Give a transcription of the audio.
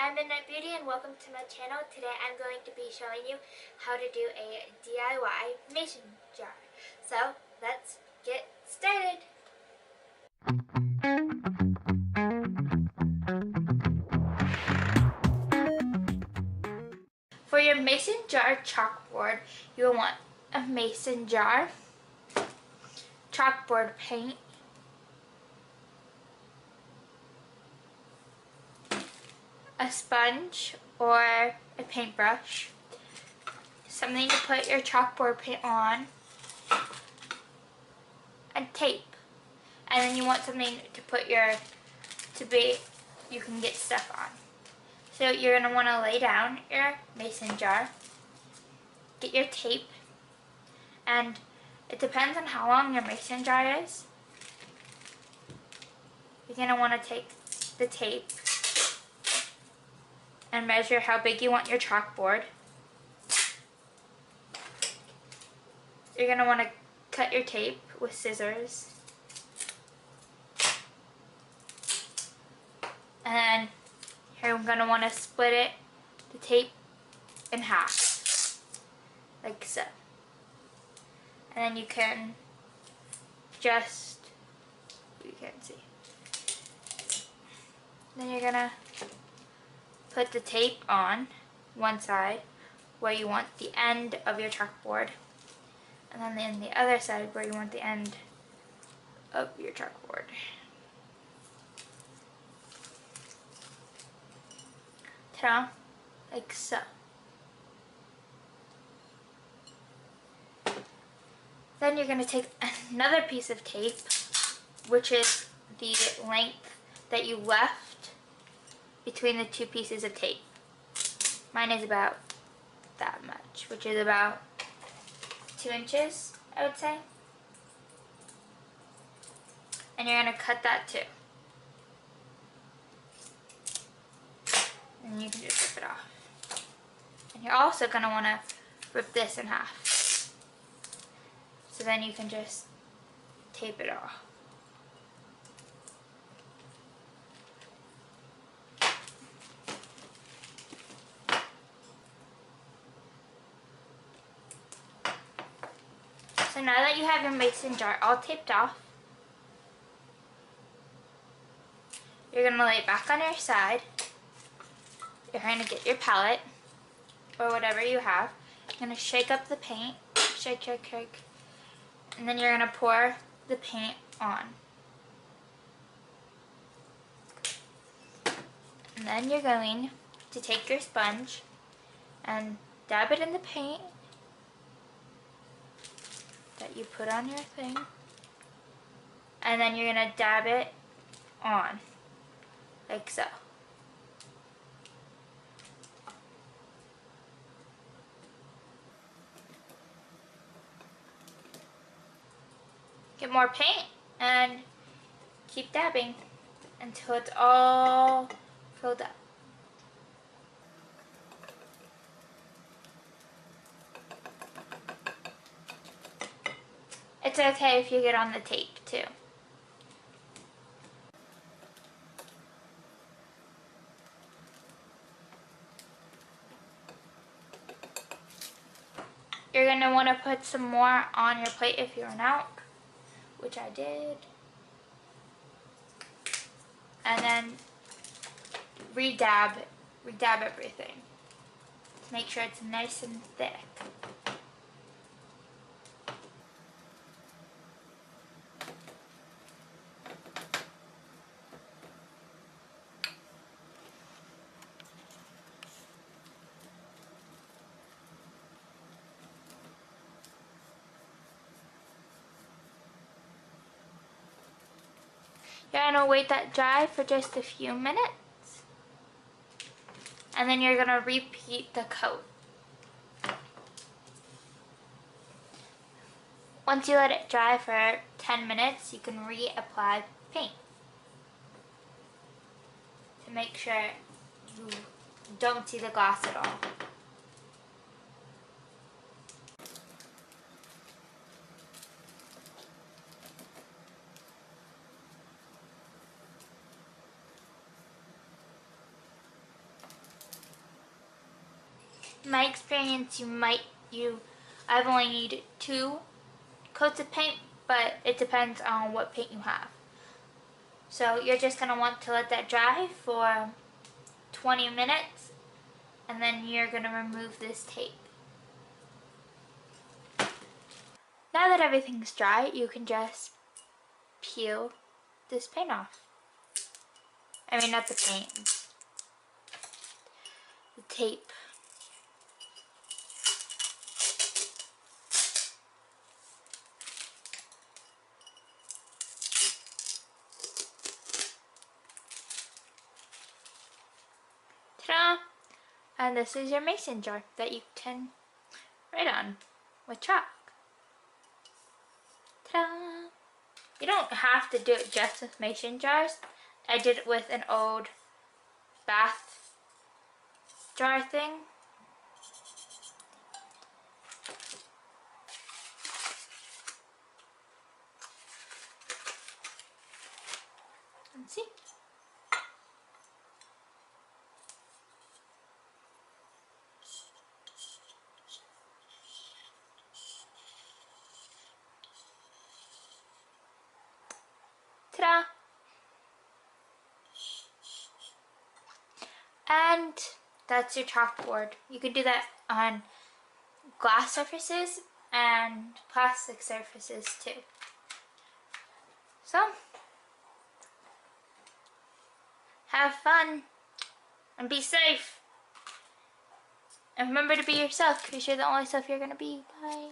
I'm Midnight Beauty and welcome to my channel. Today I'm going to be showing you how to do a DIY mason jar. So let's get started. For your mason jar chalkboard, you will want a mason jar, chalkboard paint, a sponge or a paintbrush, something to put your chalkboard paint on, and tape. And then you want something to put you can get stuff on. So you're going to want to lay down your mason jar, get your tape, and it depends on how long your mason jar is. You're going to want to take the tape and measure how big you want your chalkboard. You're going to want to cut your tape with scissors. And then you're going to want to split the tape in half, like so. And then you can you can't see. Then you're going to put the tape on one side where you want the end of your chalkboard, and then the other side where you want the end of your chalkboard. Ta-da, like so. Then you're going to take another piece of tape, which is the length that you left between the two pieces of tape. Mine is about that much, which is about 2 inches, I would say. And you're going to cut that too. And you can just rip it off. And you're also going to want to rip this in half. So then you can just tape it off. So now that you have your mason jar all taped off, you're going to lay it back on your side. You're going to get your palette, or whatever you have. You're going to shake up the paint, shake, shake, shake, and then you're going to pour the paint on. And then you're going to take your sponge and dab it in the paint that you put on your thing, and then you're going to dab it on, like so. Get more paint and keep dabbing until it's all filled up. It's okay if you get on the tape too. You're going to want to put some more on your plate if you run out, which I did. And then re-dab everything to make sure it's nice and thick. You're going to wait that dry for just a few minutes. And then you're going to repeat the coat. Once you let it dry for 10 minutes, you can reapply paint to make sure you don't see the glass at all. In my experience, I've only needed 2 coats of paint, but it depends on what paint you have. So you're just going to want to let that dry for 20 minutes, and then you're going to remove this tape. Now that everything's dry, you can just peel this paint off. I mean, not the paint, the tape. Ta-da! And this is your mason jar that you can write on with chalk. Ta-da! You don't have to do it just with mason jars. I did it with an old bath jar thing. Let's see. Ta-da! And that's your chalkboard. You can do that on glass surfaces and plastic surfaces too. So, have fun and be safe. And remember to be yourself, because you're the only self you're going to be. Bye.